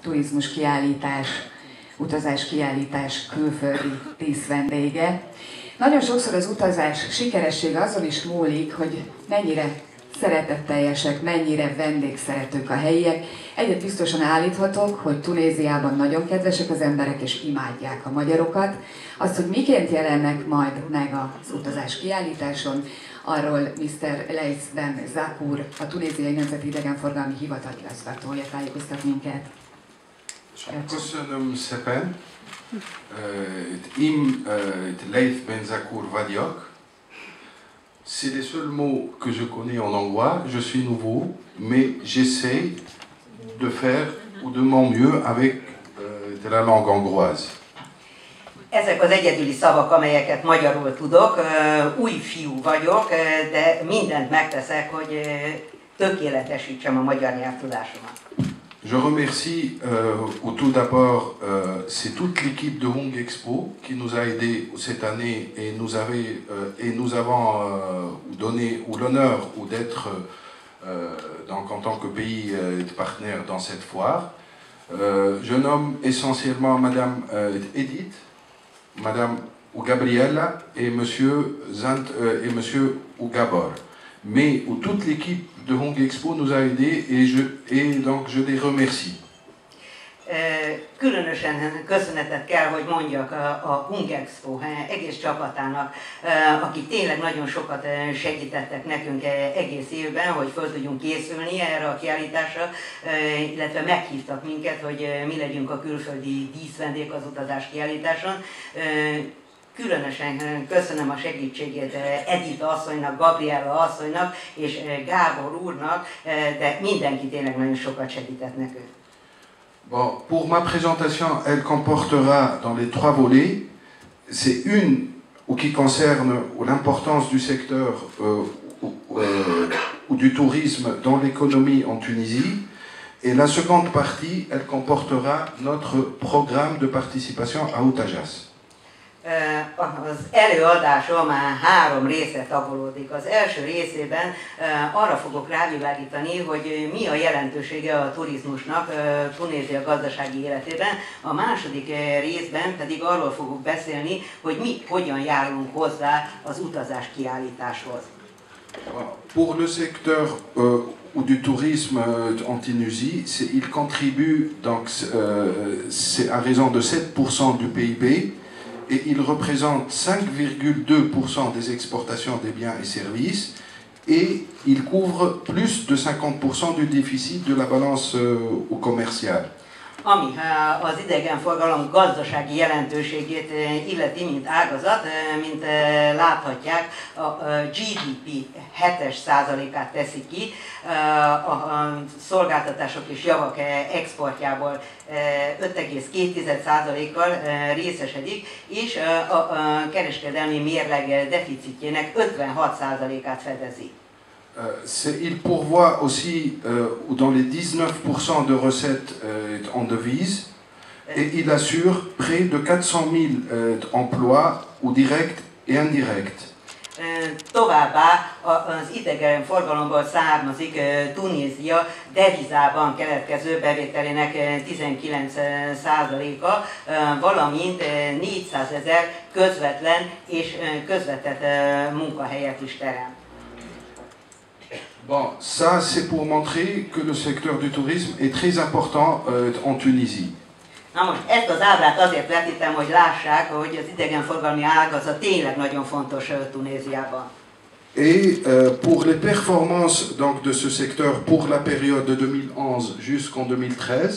turizmus kiállítás, utazás kiállítás külföldi díszvendége. Nagyon sokszor az utazás sikeressége azon is múlik, hogy mennyire szeretetteljesek, mennyire vendégszeretők a helyiek. Egyet biztosan állíthatok, hogy Tunéziában nagyon kedvesek az emberek, és imádják a magyarokat. Azt, hogy miként jelennek majd meg az utazás kiállításon, arról Mr. Leith Ben Zakour, a Tunéziai Nemzeti Idegenforgalmi Hivatal igazgatója tájékoztat minket. Köszönöm szépen. Leith Ben Zakour vagyok. C'est les seuls mots que je connais en hongrois. Je suis nouveau, mais j'essaie de faire ou de mon mieux avec de la langue hongroise. Ezek az egyedüli szavak, amelyeket magyarul tudok. Új fiú vagyok, de mindent megteszek, hogy tökéletesítsem a magyar nyelvtudásomat. Je remercie tout d'abord c'est toute l'équipe de Hung Expo qui nous a aidés cette année et nous avons donné l'honneur d'être en tant que pays partenaire dans cette foire. Je nomme essentiellement Madame Edith, Madame Gabriella et Monsieur Zant et Monsieur Gabor. Mais toute l'équipe de Hung Expo nous a aidés et donc je les remercie. Különösen köszönetet kell, hogy mondjak a Hung Expo egész csapatának, akik tényleg nagyon sokat segítettek nekünk egész évben, hogy föl tudjunk készülni erre a kiállításra, illetve meghívtak minket, hogy mi legyünk a külföldi díszvendég az utazás kiállításon. Különösen köszönöm a segítségét Edith asszonynak, Gabriella asszonynak és Gábor úrnak, de mindenki tényleg nagyon sokat segített nekünk. Bon, pour ma présentation, elle comportera dans les 3 volets. C'est une qui concerne l'importance du secteur ou du tourisme dans l'économie en Tunisie. Et la seconde partie, elle comportera notre programme de participation à Utajas. Az előadásom már 3 részre tagolódik. Az első részében arra fogok rávilágítani, hogy mi a jelentősége a turizmusnak Tunézia gazdasági életében. A második részben pedig arról fogok beszélni, hogy mi hogyan járulunk hozzá az utazás kiállításhoz. Pour le secteur du tourisme en Tunisie, il contribue donc c'est à raison de 7% du PIB. Et il représente 5,2% des exportations des biens et services et il couvre plus de 50% du déficit de la balance commerciale. Ami az idegenforgalom gazdasági jelentőségét illeti, mint ágazat, mint láthatják, a GDP 7%-át teszi ki, a szolgáltatások és javak exportjából 5,2%-kal részesedik, és a kereskedelmi mérleg deficitjének 56%-át fedezi. Il pourvoit aussi dans les 19% de recettes en devises et il assure près de 400 000 emplois ou directs et indirects. Továbbá az idegenforgalomból származik Tunézia devizában keletkező bevételének 19%-a, valamint 400 000 közvetlen és közvetett munkahelyet is teremt. Bon, ça c'est pour montrer que le secteur du tourisme est très important en Tunisie. Na most ezt az ábrát azért vetítem, hogy lássák, hogy az idegenforgalmi ágazat tényleg nagyon fontos Tunéziában. Et pour les performances donc, de ce secteur pour la période de 2011 jusqu'en 2013,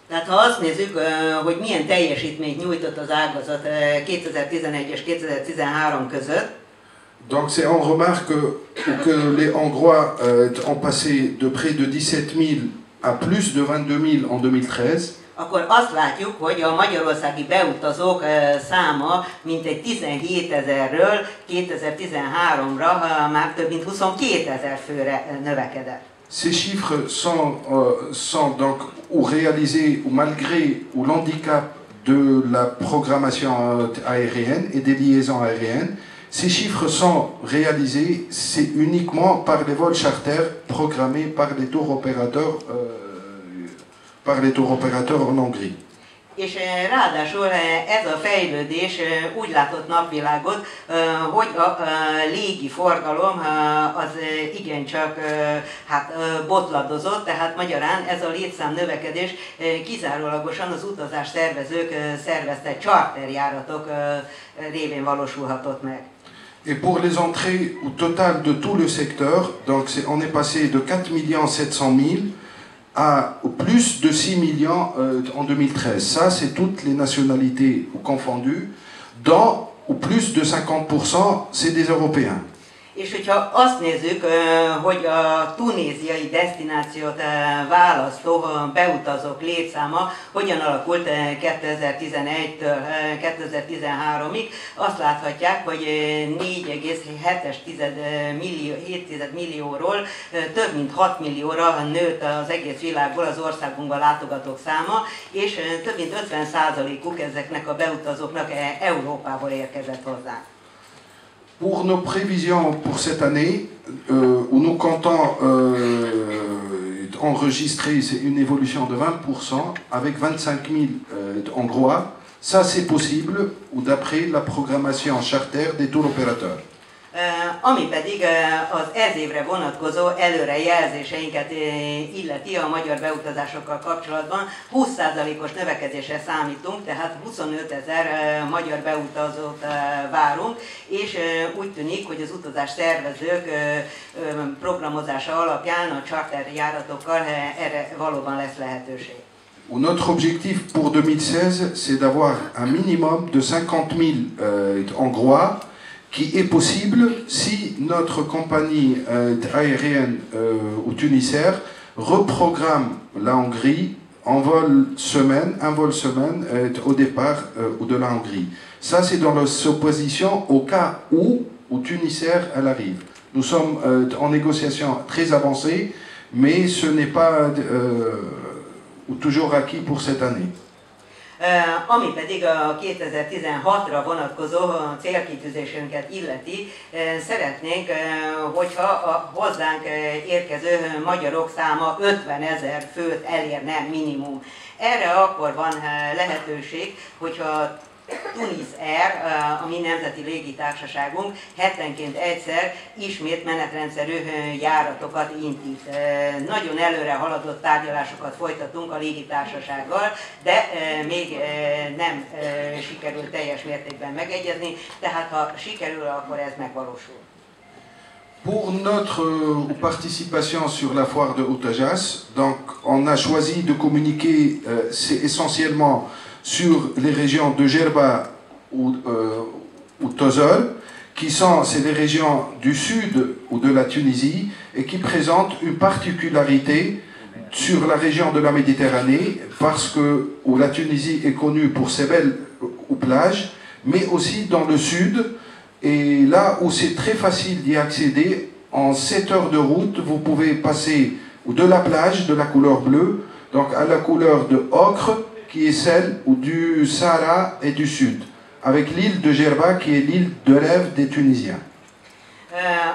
tehát ha azt nézzük, hogy milyen teljesítményt nyújtott az ágazat 2011 és 2013 között, donc c'est on remarque que les Hongrois ont passé de près de 17 000 à plus de 22 000 en 2013. Akkor azt látjuk, hogy a magyarországi beutazók száma mintegy 17 000-ről 2013-ra már több mint 22 000 főre növekedett. Ces chiffres sont donc réalisés malgré l'handicap de la programmation aérienne et des liaisons aériennes. Ces chiffres sont réalisés, c'est uniquement par les vols charters programmés par les tour opérateurs par les tour opérateurs en Hongrie. És ráadásul ez a fejlődés úgy látott napvilágot, hogy a légi forgalom az igencsak botladozott, tehát magyarán ez a létszám növekedés kizárólagosan az utazásszervezők szervezte charterjáratok révén valósulhatott meg. Et pour les entrées au total de tout le secteur, donc on est passé de 4 700 000 à plus de 6 millions en 2013. Ça, c'est toutes les nationalités confondues, dont plus de 50%, c'est des Européens. És hogyha azt nézzük, hogy a tunéziai desztinációt választó beutazók létszáma hogyan alakult 2011-től 2013-ig, azt láthatják, hogy 4,7 millióról több mint 6 millióra nőtt az egész világból az országunkban látogatók száma, és több mint 50%-uk ezeknek a beutazóknak Európából érkezett hozzá. Pour nos prévisions pour cette année, où nous comptons enregistrer une évolution de 20% avec 25 000 Hongrois, ça c'est possible, ou d'après la programmation charter des tour opérateurs. Ami pedig az ez évre vonatkozó előrejelzéseinket illeti a magyar beutazásokkal kapcsolatban, 20%-os növekedésre számítunk, tehát 25 000 magyar beutazót várunk, és úgy tűnik, hogy az utazás szervezők programozása alapján a charterjáratokkal erre valóban lesz lehetőség. Notre objectif pour 2016, c'est d'avoir un minimum de 50 000 Hongrois, qui est possible si notre compagnie aérienne ou tunisière reprogramme la Hongrie en vol semaine au départ de la Hongrie. Ça, c'est dans la supposition au cas où Tunisière elle arrive. Nous sommes en négociation très avancée, mais ce n'est pas toujours acquis pour cette année. Ami pedig a 2016-ra vonatkozó célkitűzésünket illeti, szeretnénk, hogyha a hozzánk érkező magyarok száma 50 000 főt elérne minimum. Erre akkor van lehetőség, hogyha Tunis Air, a mi nemzeti légitársaságunk hetenként egyszer ismét menetrendszerű járatokat indít. Nagyon előre haladott tárgyalásokat folytatunk a légitársasággal, de még nem sikerült teljes mértékben megegyezni, tehát ha sikerül, akkor ez megvalósul. Pour notre participation sur la foire de Utajas, donc on a choisi de communiquer essentiellement sur les régions de Djerba ou Tozol, qui sont les régions du sud ou de la Tunisie et qui présentent une particularité sur la région de la Méditerranée, parce que la Tunisie est connue pour ses belles plages, mais aussi dans le sud, et là où c'est très facile d'y accéder, en 7 heures de route, vous pouvez passer de la plage de la couleur bleue, donc à la couleur de ocre, qui est celle du Sahara et du Sud, avec l'île de Djerba, qui est l'île de rêve des Tunisiens.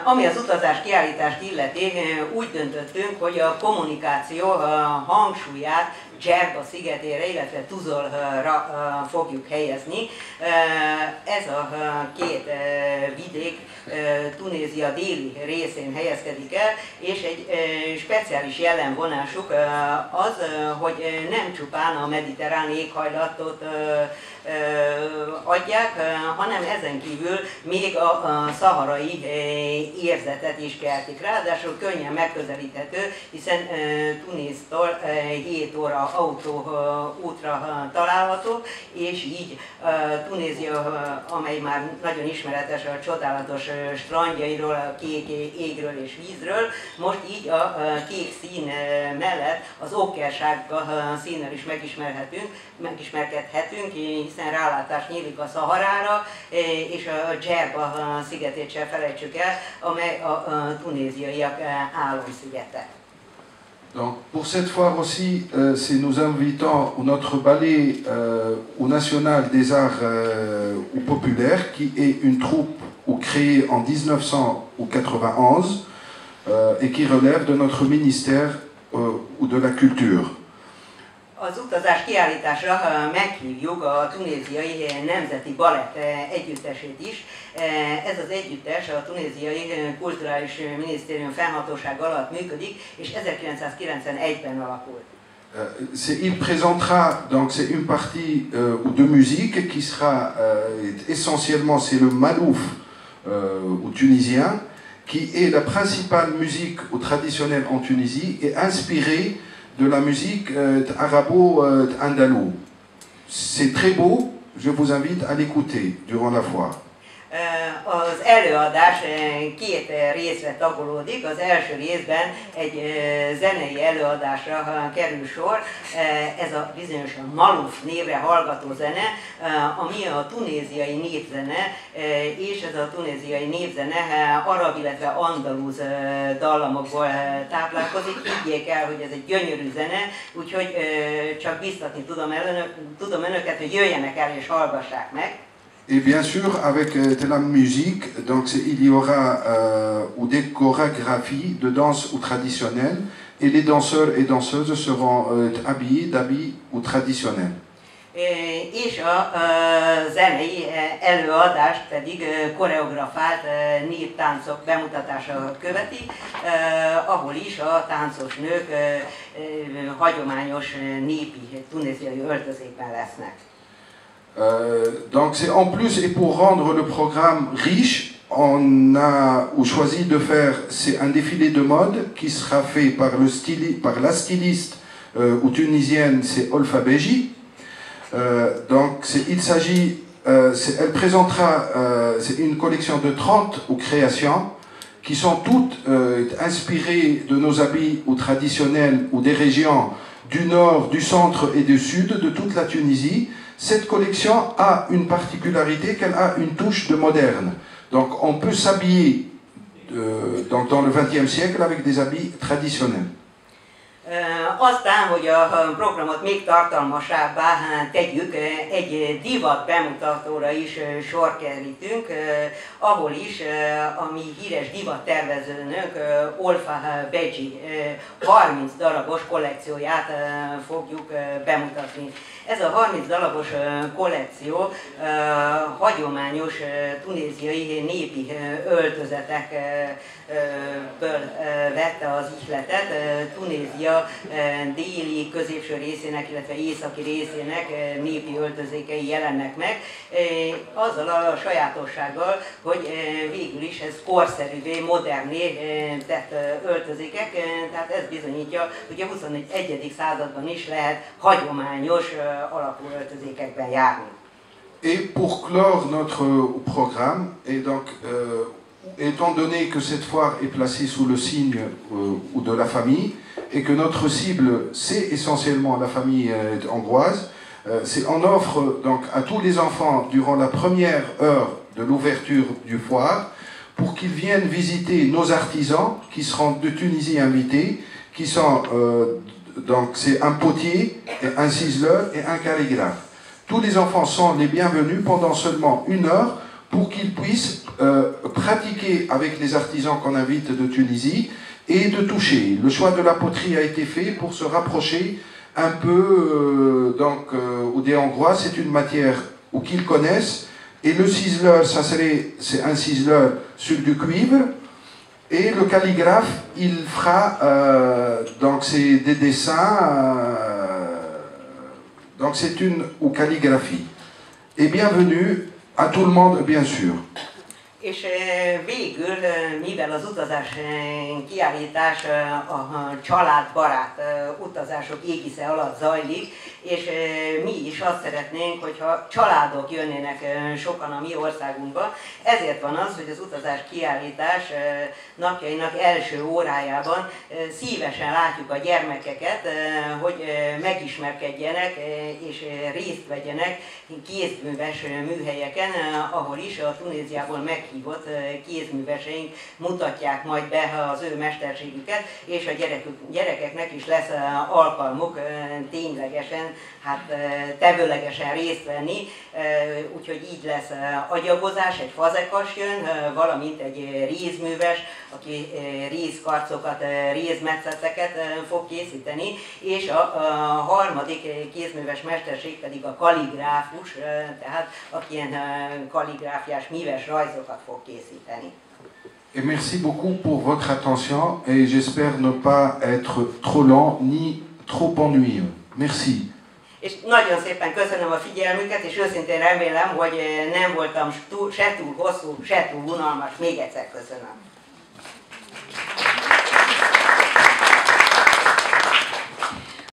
Ami az utazás kiállítást illeti, úgy döntöttünk, hogy a kommunikáció hangsúlyát Djerba szigetére, illetve Tuzolra fogjuk helyezni. Ez a két vidék Tunézia déli részén helyezkedik el, és egy speciális jellemvonásuk az, hogy nem csupán a mediterrán éghajlatot adják, hanem ezen kívül még a szaharai érzetet is keltik. Ráadásul könnyen megközelíthető, hiszen Tunisztól 7 óra autóútra található, és így Tunézia, amely már nagyon ismeretes a csodálatos strandjairól, a kék égről és vízről, most így a kék szín mellett az okkersárga színnel is megismerkedhetünk, hiszen rálátás nyílik a Szaharára, és a Djerba szigetét sem felejtsük el, amely a tunéziaiak álomszigete. Donc, pour cette fois aussi, nous invitons notre ballet national des arts populaires, qui est une troupe créée en 1991 et qui relève de notre ministère ou de la culture. Az utazás kiállításra meghívjuk a tunéziai Nemzeti Balett együttesét is. Ez az együttes a tunéziai Kulturális Minisztérium fennhatósága alatt működik, és 1991-ben alakult. Il présentera, donc c'est une partie de musique qui sera essentiellement, c'est le malouf tunisien, qui est la principale musique traditionnelle en Tunisie et inspirée de la musique arabo-andalou. C'est très beau, je vous invite à l'écouter durant la foire. Az előadás két részre tagolódik. Az első részben egy zenei előadásra kerül sor. Ez a bizonyos Malouf névre hallgató zene, ami a tunéziai népzene, és ez a tunéziai népzene arab, illetve andalúz dallamokból táplálkozik. Higgyék el, hogy ez egy gyönyörű zene, úgyhogy csak biztatni tudom önöket, hogy jöjjenek el és hallgassák meg. Et bien sûr, avec de la musique, donc il y aura ou des chorégraphies de danse ou traditionnelles, et les danseurs et danseuses seront habillés d'habits ou traditionnels. És a zenei előadást pedig koreografált néptáncok bemutatása követi, ahol is a táncos nők hagyományos népi tunéziai öltözékben lesznek. Donc c'est en plus, et pour rendre le programme riche, on a choisi de faire un défilé de mode qui sera fait par la styliste tunisienne, c'est Olfa Beji. Donc il s'agit, elle présentera une collection de 30 créations qui sont toutes inspirées de nos habits traditionnels ou des régions du nord, du centre et du sud de toute la Tunisie. Cette collection a une particularité qu'elle a une touche de moderne. Donc on peut s'habiller dans le XXe siècle avec des habits traditionnels. Aztán, hogy a programot még tartalmasabbá tegyük, egy divat bemutatóra is sor kerítünk, ahol is a mi híres divattervezőnök Olfa Beji 30 darabos kollekcióját fogjuk bemutatni. Ez a 30 darabos kollekció hagyományos tunéziai népi öltözetekből vette az ihletet. Tunézia déli, középső részének, illetve északi részének népi öltözékei jelennek meg, azzal a sajátossággal, hogy végül is ez korszerűvé, moderné tett öltözékek, tehát ez bizonyítja, hogy a 21. században is lehet hagyományos alapú öltözékekben járni. Et pour clore notre programme, et donc étant donné que cette foire est placée sous le signe de la famille, et que notre cible, c'est essentiellement la famille hongroise, on offre donc à tous les enfants, durant la première heure de l'ouverture du foire, pour qu'ils viennent visiter nos artisans, qui seront de Tunisie invités, qui sont, donc c'est un potier, un ciseleur et un calligraphe. Tous les enfants sont les bienvenus pendant seulement 1 heure, pour qu'ils puissent pratiquer avec les artisans qu'on invite de Tunisie, et de toucher. Le choix de la poterie a été fait pour se rapprocher un peu des Hongrois. C'est une matière qu'ils connaissent. Et le ciseleur, c'est un ciseleur sur du cuivre. Et le calligraphe, il fera c'est des dessins. Donc c'est une calligraphie. Et bienvenue à tout le monde, bien sûr. És végül, mivel az utazás kiállítás a családbarát utazások égisze alatt zajlik, és mi is azt szeretnénk, hogyha családok jönnének sokan a mi országunkba, ezért van az, hogy az utazás kiállítás napjainak első órájában szívesen látjuk a gyermekeket, hogy megismerkedjenek és részt vegyenek kézműves műhelyeken, ahol is a Tunéziából meghívott kézműveseink mutatják majd be az ő mesterségüket, és a gyerekeknek is lesz alkalmuk ténylegesen hát tevőlegesen részt venni, úgyhogy így lesz agyagozás, egy fazekas jön, valamint egy rézműves, aki rézkarcokat, rézmetszeteket fog készíteni, és a harmadik kézműves mesterség pedig a kalligráfus, tehát aki ilyen kalligráfiás, míves rajzokat fog készíteni. Et merci beaucoup pour votre attention et j'espère ne pas être trop lent ni trop ennuyeux. Merci. És nagyon szépen köszönöm a figyelmüket, és őszintén remélem, hogy nem voltam se túl hosszú, se túl unalmas. Még egyszer köszönöm.